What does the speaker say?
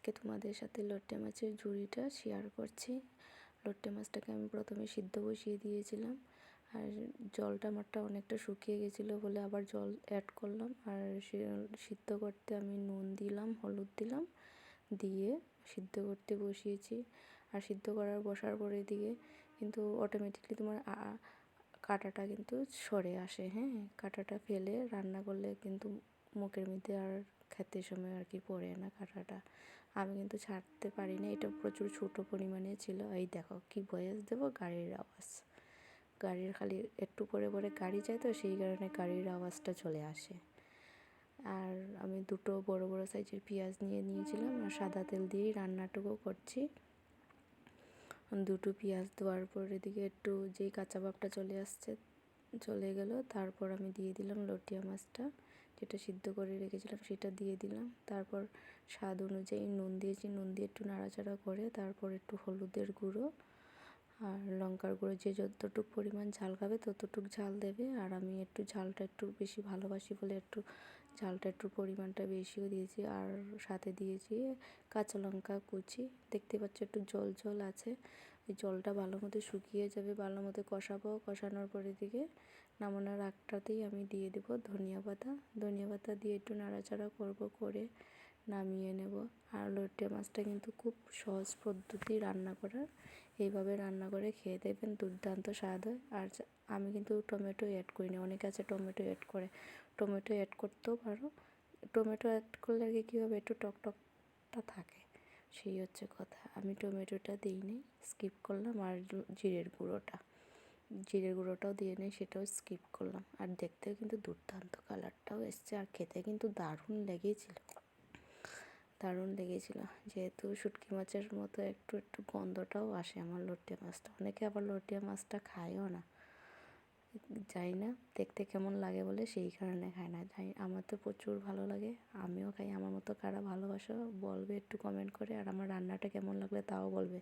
আজকে তোমাদের সাথে লট্টে মাছের ঝুড়িটা শেয়ার করছি। লট্টে মাছটাকে আমি প্রথমে সিদ্ধ বসিয়ে দিয়েছিলাম, আর জলটা আমারটা অনেকটা শুকিয়ে গেছিলো বলে আবার জল অ্যাড করলাম। আর সিদ্ধ করতে আমি নুন দিলাম, হলুদ দিলাম, দিয়ে সিদ্ধ করতে বসিয়েছি। আর সিদ্ধ করার বসার পরে দিকে কিন্তু অটোমেটিকলি তোমার কাঁটাটা কিন্তু সরে আসে। হ্যাঁ, কাঁটাটা ফেলে রান্না করলে কিন্তু মুখের মধ্যে আর খেতে সময় আর কি পড়ে না কাঁটাটা। আমি কিন্তু ছাড়তে পারি না, এটা প্রচুর ছোটো পরিমাণে ছিল। এই দেখো কি ভয়েস দেবো, গাড়ির আওয়াজ, গাড়ির খালি একটু পরে পরে গাড়ি যায় তো সেই কারণে গাড়ির আওয়াজটা চলে আসে। আর আমি দুটো বড় বড় সাইজের পেঁয়াজ নিয়েছিলাম, আর সাদা তেল দিয়েই রান্নাটুকু করছি। দুটো পেঁয়াজ দেওয়ার পর এদিকে একটু যেই কাঁচা ভাবটা চলে গেল, তারপর আমি দিয়ে দিলাম লটিয়া মাছটা যেটা সিদ্ধ করে রেখেছিলাম, সেটা দিয়ে দিলাম। তারপর স্বাদ অনুযায়ী নুন দিয়েছি, নুন দিয়ে একটু নাড়াচাড়া করে তারপর একটু হলুদের গুঁড়ো আর লঙ্কার গুঁড়ো, যে যতটুকু পরিমাণ ঝাল খাবে ততটুকু ঝাল দেবে। আর আমি একটু ঝালটা একটু বেশি ভালোবাসি বলে একটু ঝালটা একটু পরিমাণটা বেশিও দিয়েছি। আর সাথে দিয়েছি কাঁচা লঙ্কা কুচি। দেখতে পাচ্ছ একটু জল জল আছে, ওই জলটা ভালো মতো শুকিয়ে যাবে, ভালো মতো কষাবো। কষানোর পরে দিকে নামানোর আগটাতেই আমি দিয়ে দেবো ধনিয়া পাতা দিয়ে একটু নাড়াচাড়া করে নামিয়ে নেব। আর লট্টে মাছটা কিন্তু খুব সহজ পদ্ধতি রান্না করার, এইভাবে রান্না করে খেয়ে দেখবেন, দুর্দান্ত স্বাদ হয়। আর আমি কিন্তু টমেটো অ্যাড করি না, অনেকে আছে টমেটো অ্যাড করে, টমেটো অ্যাড করতেও পারো। টমেটো অ্যাড করলে আর কি কী হবে, একটু টকটকটা থাকে, সেই হচ্ছে কথা। আমি টমেটোটা দিইনি, স্কিপ করলাম। আর জিরের গুঁড়োটাও দিয়ে নেই, সেটাও স্কিপ করলাম। আর দেখতেও কিন্তু দুর্দান্ত কালারটাও এসছে, আর খেতে কিন্তু দারুণ লেগেছিল। যেহেতু শুটকি মাছের মতো একটু একটু গন্ধটাও আসে আমার লট্টে মাছটা। অনেকে আবার লট্টে মাছটা খায়ও না, জানি না দেখতে কেমন লাগে বলে সেই কারণে খায় না। আমার তো প্রচুর ভালো লাগে, আমিও খাই। আমার মতো কারা ভালোবাসো বলবে একটু কমেন্ট করে, আর আমার রান্নাটা কেমন লাগলে তাও বলবে।